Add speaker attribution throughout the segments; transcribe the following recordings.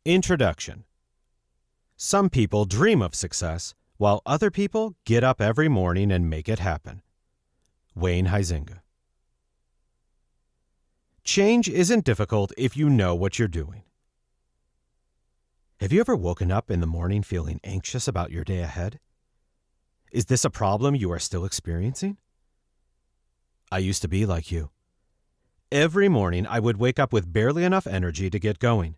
Speaker 1: Introduction. Some people dream of success, while other people get up every morning and make it happen. Wayne Huizinga. Change isn't difficult if you know what you're doing. Have you ever woken up in the morning feeling anxious about your day ahead? Is this a problem you are still experiencing? I used to be like you. Every morning I would wake up with barely enough energy to get going.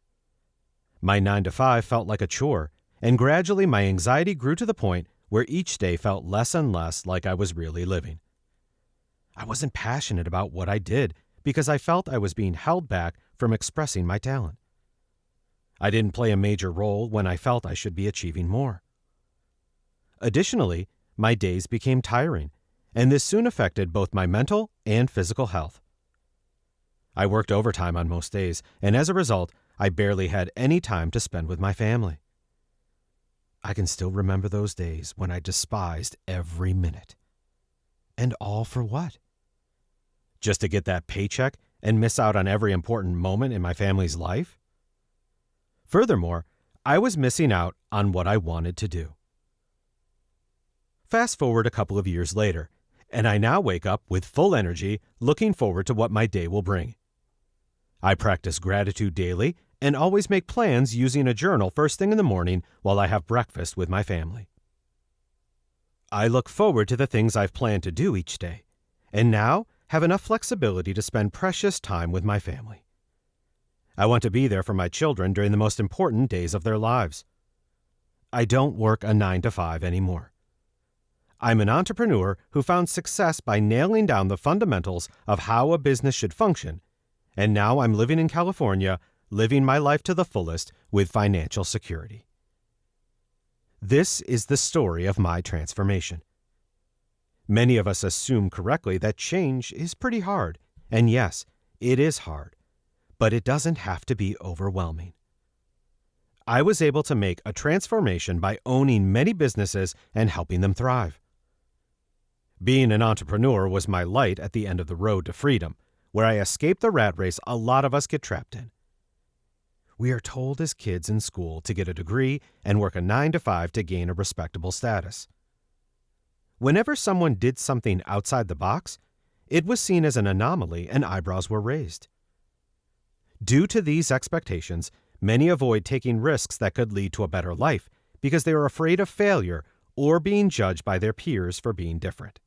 Speaker 1: My 9-to-5 felt like a chore, and gradually my anxiety grew to the point where each day felt less and less like I was really living. I wasn't passionate about what I did because I felt I was being held back from expressing my talent. I didn't play a major role when I felt I should be achieving more. Additionally, my days became tiring, and this soon affected both my mental and physical health. I worked overtime on most days, and as a result, I barely had any time to spend with my family. I can still remember those days when I despised every minute. And all for what? Just to get that paycheck and miss out on every important moment in my family's life? Furthermore, I was missing out on what I wanted to do. Fast forward a couple of years later, and I now wake up with full energy, looking forward to what my day will bring. I practice gratitude daily and always make plans using a journal first thing in the morning while I have breakfast with my family. I look forward to the things I've planned to do each day, and now have enough flexibility to spend precious time with my family. I want to be there for my children during the most important days of their lives. I don't work a 9-to-5 anymore. I'm an entrepreneur who found success by nailing down the fundamentals of how a business should function, and now I'm living in California, living my life to the fullest with financial security. This is the story of my transformation. Many of us assume correctly that change is pretty hard, and yes, it is hard, but it doesn't have to be overwhelming. I was able to make a transformation by owning many businesses and helping them thrive. Being an entrepreneur was my light at the end of the road to freedom, where I escaped the rat race a lot of us get trapped in. We are told as kids in school to get a degree and work a 9-to-5 to gain a respectable status. Whenever someone did something outside the box, it was seen as an anomaly and eyebrows were raised. Due to these expectations, many avoid taking risks that could lead to a better life because they are afraid of failure or being judged by their peers for being different.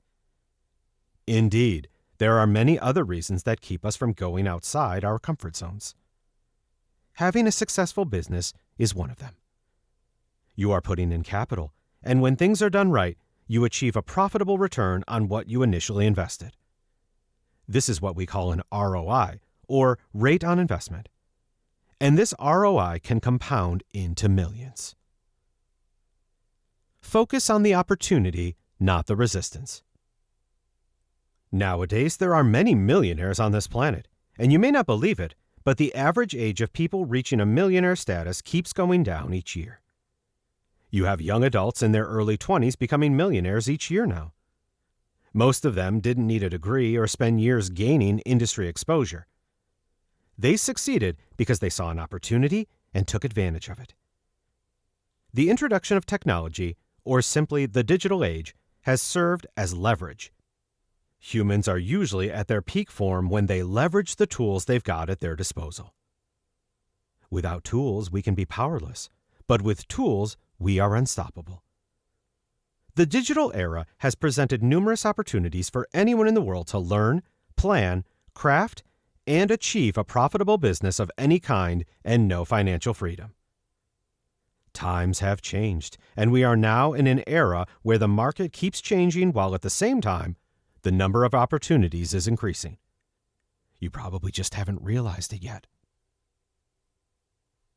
Speaker 1: Indeed, there are many other reasons that keep us from going outside our comfort zones. Having a successful business is one of them. You are putting in capital, and when things are done right, you achieve a profitable return on what you initially invested. This is what we call an ROI, or rate on investment. And this ROI can compound into millions. Focus on the opportunity, not the resistance. Nowadays, there are many millionaires on this planet, and you may not believe it, but the average age of people reaching a millionaire status keeps going down each year. You have young adults in their early 20s becoming millionaires each year now. Most of them didn't need a degree or spend years gaining industry exposure. They succeeded because they saw an opportunity and took advantage of it. The introduction of technology, or simply the digital age, has served as leverage. Humans are usually at their peak form when they leverage the tools they've got at their disposal. Without tools, we can be powerless, but with tools, we are unstoppable. The digital era has presented numerous opportunities for anyone in the world to learn, plan, craft, and achieve a profitable business of any kind and know financial freedom. Times have changed, and we are now in an era where the market keeps changing while at the same time, the number of opportunities is increasing. You probably just haven't realized it yet.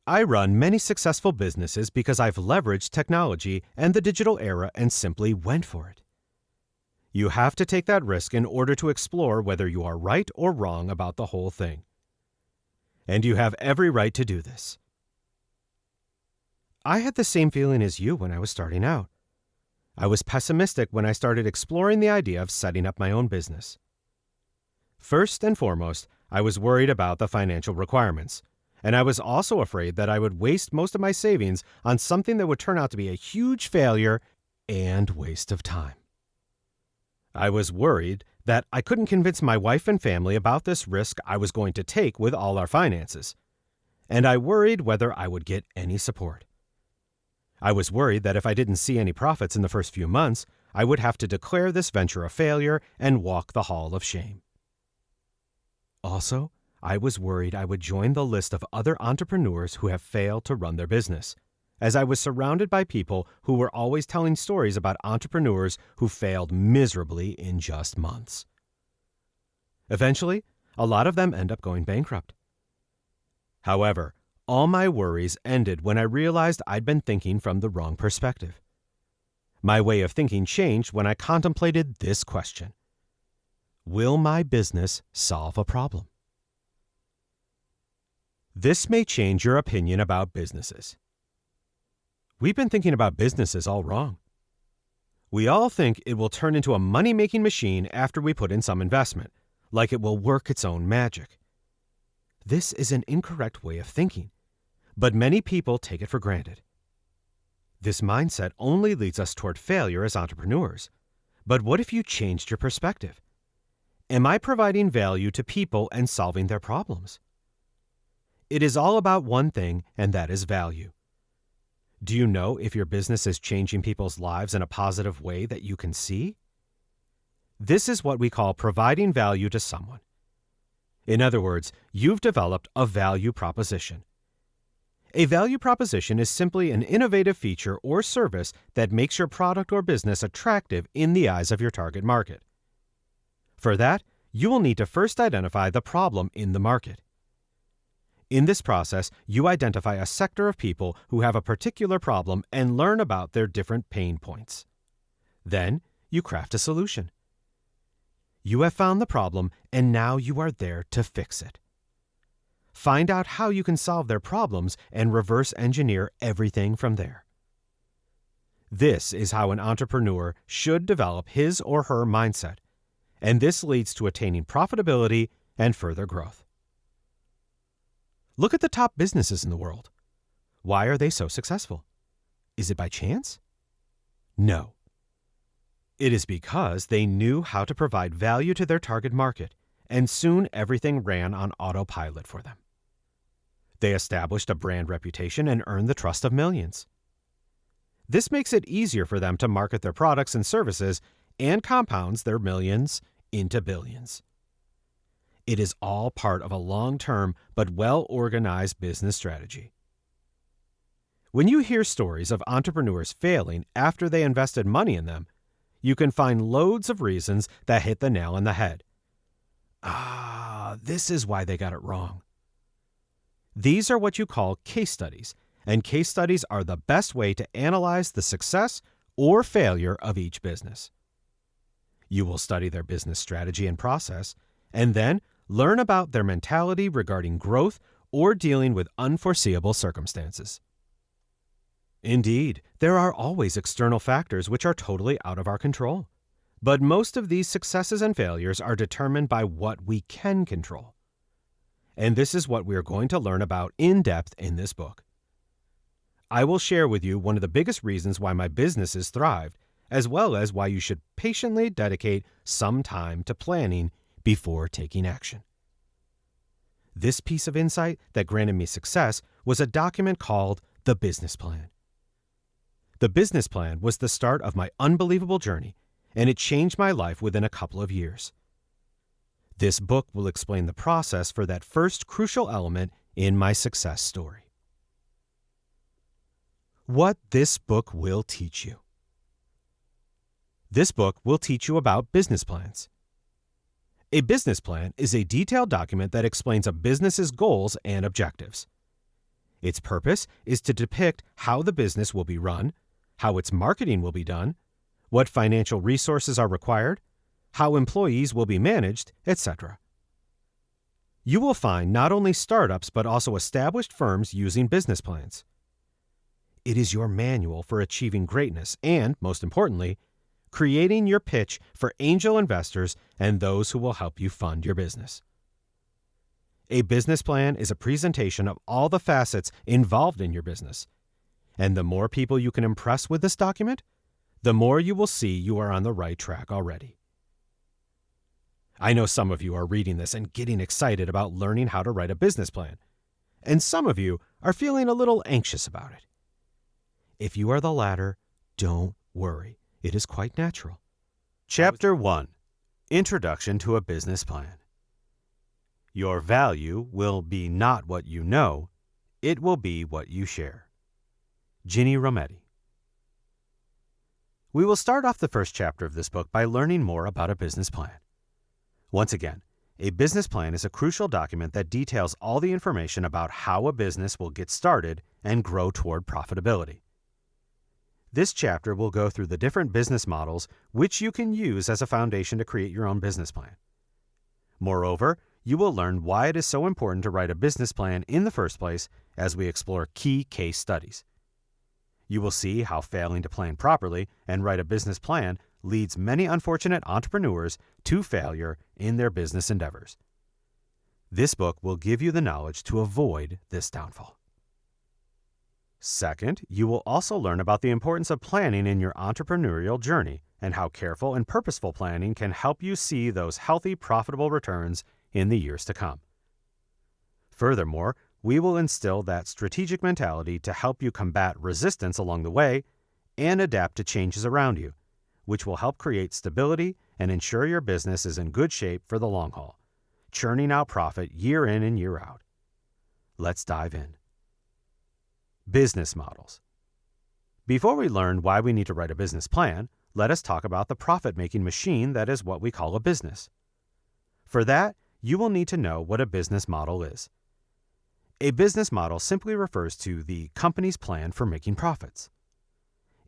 Speaker 1: I run many successful businesses because I've leveraged technology and the digital era and simply went for it. You have to take that risk in order to explore whether you are right or wrong about the whole thing. And you have every right to do this. I had the same feeling as you when I was starting out. I was pessimistic when I started exploring the idea of setting up my own business. First and foremost, I was worried about the financial requirements, And I was also afraid that I would waste most of my savings on something that would turn out to be a huge failure and waste of time. I was worried that I couldn't convince my wife and family about this risk I was going to take with all our finances. And I worried whether I would get any support. I was worried that if I didn't see any profits in the first few months, I would have to declare this venture a failure and walk the hall of shame. Also, I was worried I would join the list of other entrepreneurs who have failed to run their business, as I was surrounded by people who were always telling stories about entrepreneurs who failed miserably in just months. Eventually, a lot of them end up going bankrupt. However, all my worries ended when I realized I'd been thinking from the wrong perspective. My way of thinking changed when I contemplated this question: will my business solve a problem? This may change your opinion about businesses. We've been thinking about businesses all wrong. We all think it will turn into a money-making machine after we put in some investment, like it will work its own magic. This is an incorrect way of thinking, but many people take it for granted. This mindset only leads us toward failure as entrepreneurs. But what if you changed your perspective? Am I providing value to people and solving their problems? It is all about one thing, and that is value. Do you know if your business is changing people's lives in a positive way that you can see? This is what we call providing value to someone. In other words, you've developed a value proposition. A value proposition is simply an innovative feature or service that makes your product or business attractive in the eyes of your target market. For that, you will need to first identify the problem in the market. In this process, you identify a sector of people who have a particular problem and learn about their different pain points. Then, you craft a solution. You have found the problem, and now you are there to fix it. Find out how you can solve their problems and reverse engineer everything from there. This is how an entrepreneur should develop his or her mindset, and this leads to attaining profitability and further growth. Look at the top businesses in the world. Why are they so successful? Is it by chance? No. It is because they knew how to provide value to their target market, and soon everything ran on autopilot for them. They established a brand reputation and earned the trust of millions. This makes it easier for them to market their products and services and compounds their millions into billions. It is all part of a long-term but well-organized business strategy. When you hear stories of entrepreneurs failing after they invested money in them, you can find loads of reasons that hit the nail on the head. This is why they got it wrong. These are what you call case studies, and case studies are the best way to analyze the success or failure of each business. You will study their business strategy and process, and then learn about their mentality regarding growth or dealing with unforeseeable circumstances. Indeed, there are always external factors which are totally out of our control. But most of these successes and failures are determined by what we can control. And this is what we are going to learn about in depth in this book. I will share with you one of the biggest reasons why my businesses thrived, as well as why you should patiently dedicate some time to planning before taking action. This piece of insight that granted me success was a document called the Business Plan. The business plan was the start of my unbelievable journey, and it changed my life within a couple of years. This book will explain the process for that first crucial element in my success story. What this book will teach you. This book will teach you about business plans. A business plan is a detailed document that explains a business's goals and objectives. Its purpose is to depict how the business will be run, how its marketing will be done, what financial resources are required, how employees will be managed, etc. You will find not only startups but also established firms using business plans. It is your manual for achieving greatness and, most importantly, creating your pitch for angel investors and those who will help you fund your business. A business plan is a presentation of all the facets involved in your business. And the more people you can impress with this document, the more you will see you are on the right track already. I know some of you are reading this and getting excited about learning how to write a business plan, and some of you are feeling a little anxious about it. If you are the latter, don't worry. It is quite natural. Chapter 1: Introduction to a Business Plan. Your value will be not what you know, it will be what you share. Ginny Rometty. We will start off the first chapter of this book by learning more about a business plan. Once again, a business plan is a crucial document that details all the information about how a business will get started and grow toward profitability. This chapter will go through the different business models which you can use as a foundation to create your own business plan. Moreover, you will learn why it is so important to write a business plan in the first place as we explore key case studies. You will see how failing to plan properly and write a business plan leads many unfortunate entrepreneurs to failure in their business endeavors. This book will give you the knowledge to avoid this downfall. Second, you will also learn about the importance of planning in your entrepreneurial journey and how careful and purposeful planning can help you see those healthy, profitable returns in the years to come. Furthermore, we will instill that strategic mentality to help you combat resistance along the way and adapt to changes around you, which will help create stability and ensure your business is in good shape for the long haul, churning out profit year in and year out. Let's dive in. Business models. Before we learn why we need to write a business plan, let us talk about the profit-making machine that is what we call a business. For that, you will need to know what a business model is. A business model simply refers to the company's plan for making profits.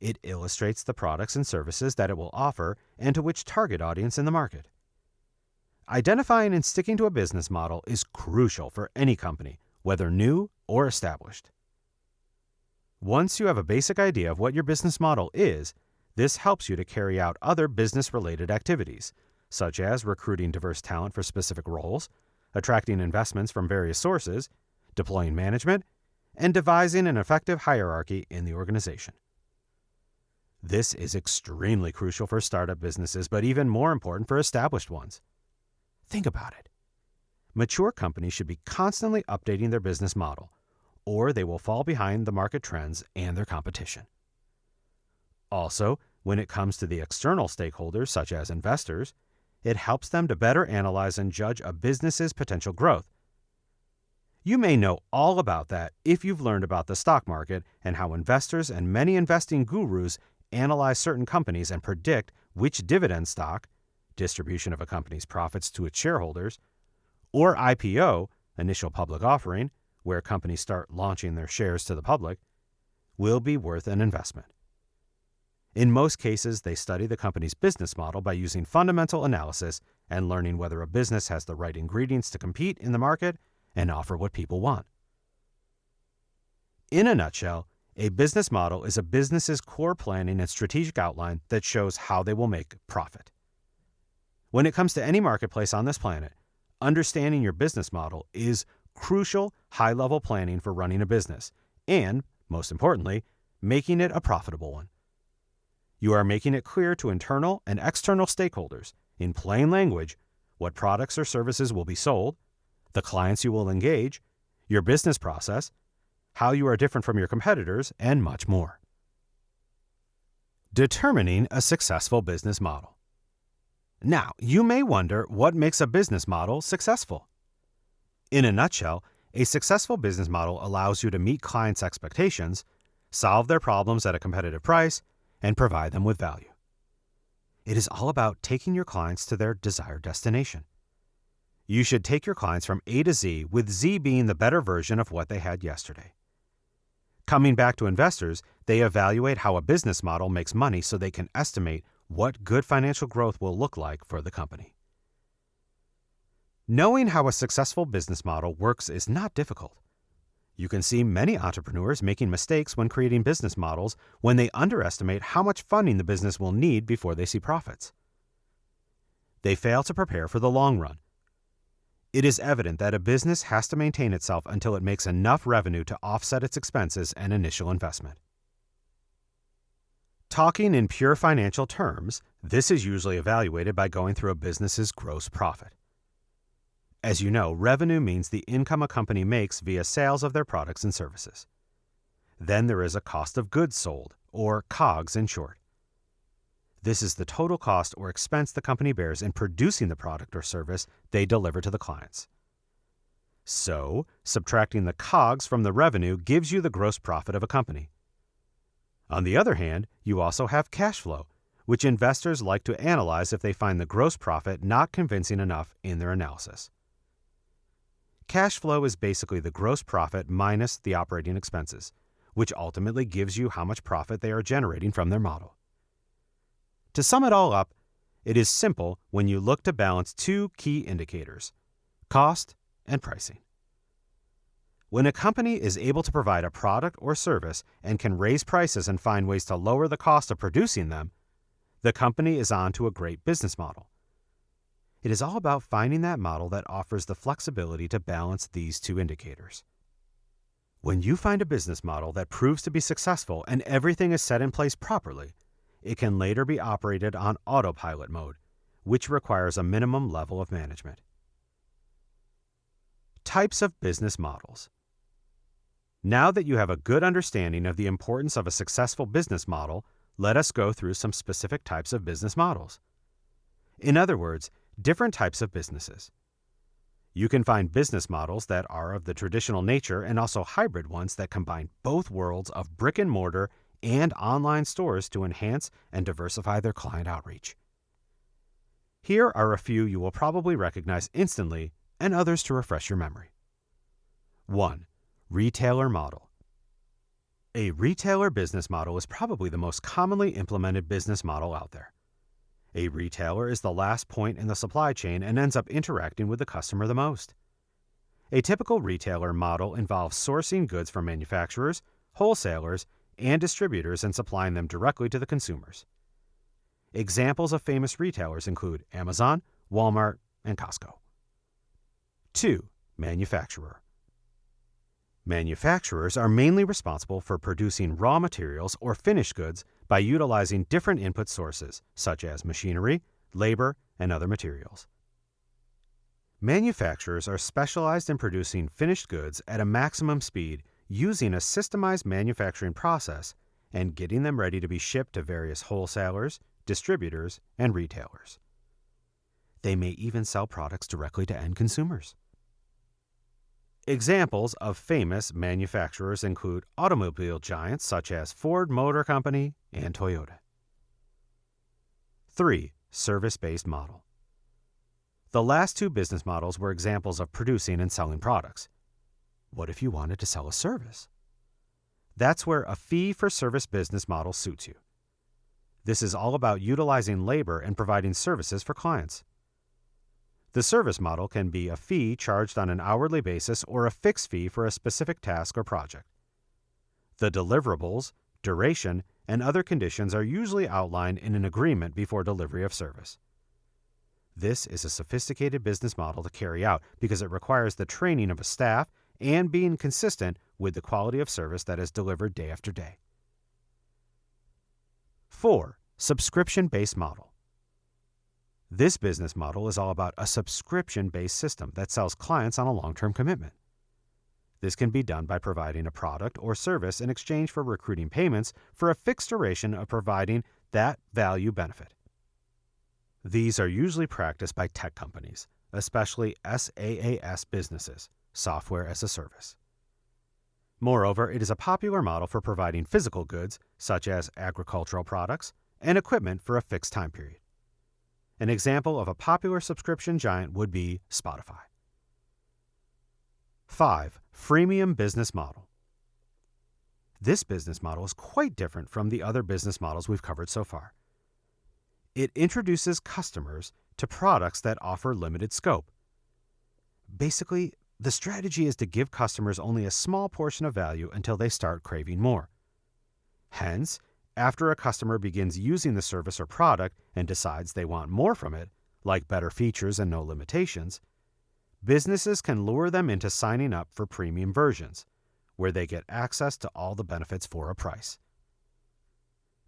Speaker 1: It illustrates the products and services that it will offer and to which target audience in the market. Identifying and sticking to a business model is crucial for any company, whether new or established. Once you have a basic idea of what your business model is, this helps you to carry out other business-related activities, such as recruiting diverse talent for specific roles, attracting investments from various sources, deploying management, and devising an effective hierarchy in the organization. This is extremely crucial for startup businesses, but even more important for established ones. Think about it. Mature companies should be constantly updating their business model, or they will fall behind the market trends and their competition. Also, when it comes to the external stakeholders, such as investors, it helps them to better analyze and judge a business's potential growth. You may know all about that if you've learned about the stock market and how investors and many investing gurus analyze certain companies and predict which dividend stock, distribution of a company's profits to its shareholders, or IPO, initial public offering, where companies start launching their shares to the public, will be worth an investment. In most cases, they study the company's business model by using fundamental analysis and learning whether a business has the right ingredients to compete in the market and offer what people want. In a nutshell, a business model is a business's core planning and strategic outline that shows how they will make profit. When it comes to any marketplace on this planet, understanding your business model is crucial high-level planning for running a business and, most importantly, making it a profitable one. You are making it clear to internal and external stakeholders, in plain language, what products or services will be sold, the clients you will engage, your business process, how you are different from your competitors, and much more. Determining a successful business model. Now, you may wonder what makes a business model successful. In a nutshell, a successful business model allows you to meet clients' expectations, solve their problems at a competitive price, and provide them with value. It is all about taking your clients to their desired destination. You should take your clients from A to Z, with Z being the better version of what they had yesterday. Coming back to investors, they evaluate how a business model makes money so they can estimate what good financial growth will look like for the company. Knowing how a successful business model works is not difficult. You can see many entrepreneurs making mistakes when creating business models when they underestimate how much funding the business will need before they see profits. They fail to prepare for the long run. It is evident that a business has to maintain itself until it makes enough revenue to offset its expenses and initial investment. Talking in pure financial terms, this is usually evaluated by going through a business's gross profit. As you know, revenue means the income a company makes via sales of their products and services. Then there is a cost of goods sold, or COGS in short. This is the total cost or expense the company bears in producing the product or service they deliver to the clients. So, subtracting the COGS from the revenue gives you the gross profit of a company. On the other hand, you also have cash flow, which investors like to analyze if they find the gross profit not convincing enough in their analysis. Cash flow is basically the gross profit minus the operating expenses, which ultimately gives you how much profit they are generating from their model. To sum it all up, it is simple when you look to balance two key indicators: cost and pricing. When a company is able to provide a product or service and can raise prices and find ways to lower the cost of producing them, the company is on to a great business model. It is all about finding that model that offers the flexibility to balance these two indicators. When you find a business model that proves to be successful and everything is set in place properly, it can later be operated on autopilot mode, which requires a minimum level of management. Types of business models. Now that you have a good understanding of the importance of a successful business model, let us go through some specific types of business models. In other words, different types of businesses. You can find business models that are of the traditional nature and also hybrid ones that combine both worlds of brick and mortar and online stores to enhance and diversify their client outreach. Here are a few you will probably recognize instantly and others to refresh your memory. 1. Retailer model. A retailer business model is probably the most commonly implemented business model out there. A retailer is the last point in the supply chain and ends up interacting with the customer the most. A typical retailer model involves sourcing goods from manufacturers, wholesalers, and distributors and supplying them directly to the consumers. Examples of famous retailers include Amazon, Walmart, and Costco. 2. Manufacturer. Manufacturers are mainly responsible for producing raw materials or finished goods by utilizing different input sources, such as machinery, labor, and other materials. Manufacturers are specialized in producing finished goods at a maximum speed using a systemized manufacturing process and getting them ready to be shipped to various wholesalers, distributors, and retailers. They may even sell products directly to end consumers. Examples of famous manufacturers include automobile giants such as Ford Motor Company and Toyota. 3. Service-based model. The last two business models were examples of producing and selling products. What if you wanted to sell a service? That's where a fee-for-service business model suits you. This is all about utilizing labor and providing services for clients. The service model can be a fee charged on an hourly basis or a fixed fee for a specific task or project. The deliverables, duration, and other conditions are usually outlined in an agreement before delivery of service. This is a sophisticated business model to carry out because it requires the training of a staff and being consistent with the quality of service that is delivered day after day. 4. Subscription-based model. This business model is all about a subscription-based system that sells clients on a long-term commitment. This can be done by providing a product or service in exchange for recruiting payments for a fixed duration of providing that value benefit. These are usually practiced by tech companies, especially SaaS businesses, software as a service. Moreover, it is a popular model for providing physical goods, such as agricultural products, and equipment for a fixed time period. An example of a popular subscription giant would be Spotify. 5. Freemium business model. This business model is quite different from the other business models we've covered so far. It introduces customers to products that offer limited scope. Basically, the strategy is to give customers only a small portion of value until they start craving more. Hence, after a customer begins using the service or product and decides they want more from it, like better features and no limitations, businesses can lure them into signing up for premium versions, where they get access to all the benefits for a price.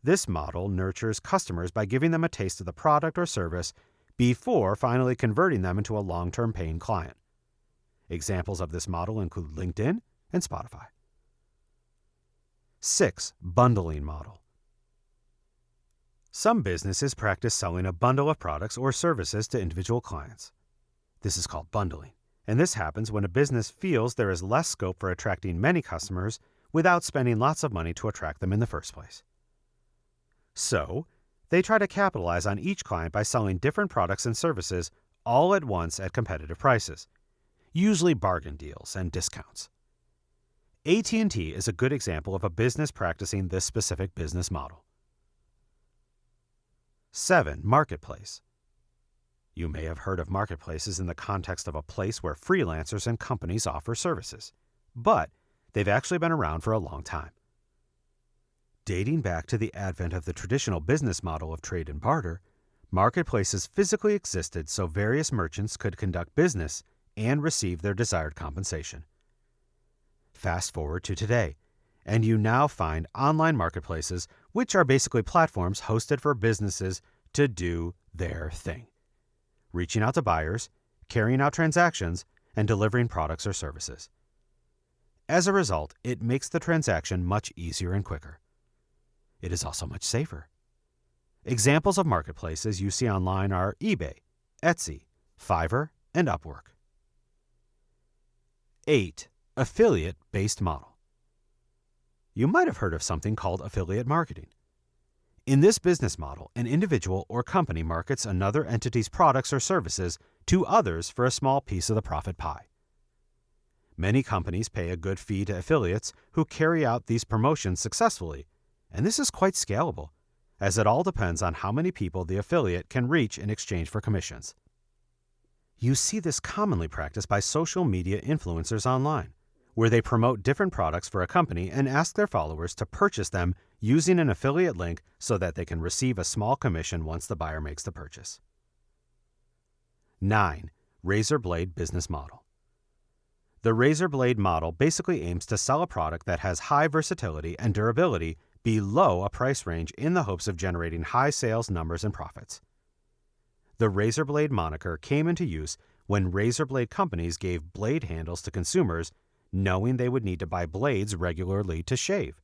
Speaker 1: This model nurtures customers by giving them a taste of the product or service before finally converting them into a long-term paying client. Examples of this model include LinkedIn and Spotify. 6. Bundling model. Some businesses practice selling a bundle of products or services to individual clients. This is called bundling, and this happens when a business feels there is less scope for attracting many customers without spending lots of money to attract them in the first place. So, they try to capitalize on each client by selling different products and services all at once at competitive prices, usually bargain deals and discounts. AT&T is a good example of a business practicing this specific business model. 7. Marketplace. You may have heard of marketplaces in the context of a place where freelancers and companies offer services, but they've actually been around for a long time. Dating back to the advent of the traditional business model of trade and barter, marketplaces physically existed so various merchants could conduct business and receive their desired compensation. Fast forward to today, and you now find online marketplaces, which are basically platforms hosted for businesses to do their thing, reaching out to buyers, carrying out transactions, and delivering products or services. As a result, it makes the transaction much easier and quicker. It is also much safer. Examples of marketplaces you see online are eBay, Etsy, Fiverr, and Upwork. 8. Affiliate-based model. You might have heard of something called affiliate marketing. In this business model, an individual or company markets another entity's products or services to others for a small piece of the profit pie. Many companies pay a good fee to affiliates who carry out these promotions successfully, and this is quite scalable, as it all depends on how many people the affiliate can reach in exchange for commissions. You see this commonly practiced by social media influencers online, where they promote different products for a company and ask their followers to purchase them using an affiliate link so that they can receive a small commission once the buyer makes the purchase. 9. Razor blade business model. The razor blade model basically aims to sell a product that has high versatility and durability below a price range in the hopes of generating high sales numbers and profits. The razor blade moniker came into use when razor blade companies gave blade handles to consumers knowing they would need to buy blades regularly to shave.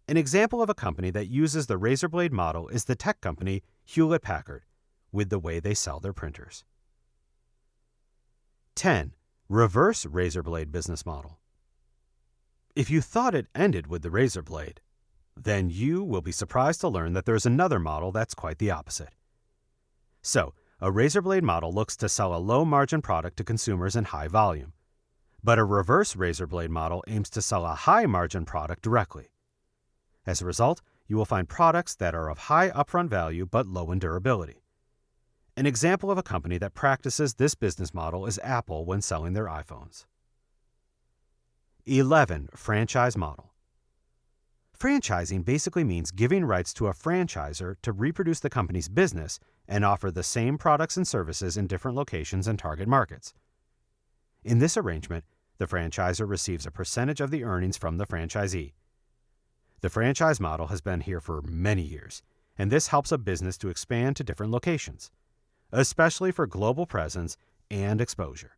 Speaker 1: An example of a company that uses the razor blade model is the tech company Hewlett-Packard, with the way they sell their printers. 10. Reverse razor blade business model. If you thought it ended with the razor blade, then you will be surprised to learn that there's another model that's quite the opposite. So, a razor blade model looks to sell a low-margin product to consumers in high volume, but a reverse razor blade model aims to sell a high-margin product directly. As a result, you will find products that are of high upfront value but low in durability. An example of a company that practices this business model is Apple when selling their iPhones. 11. Franchise model. Franchising basically means giving rights to a franchisor to reproduce the company's business and offer the same products and services in different locations and target markets. In this arrangement, the franchisor receives a percentage of the earnings from the franchisee. The franchise model has been here for many years, and this helps a business to expand to different locations, especially for global presence and exposure.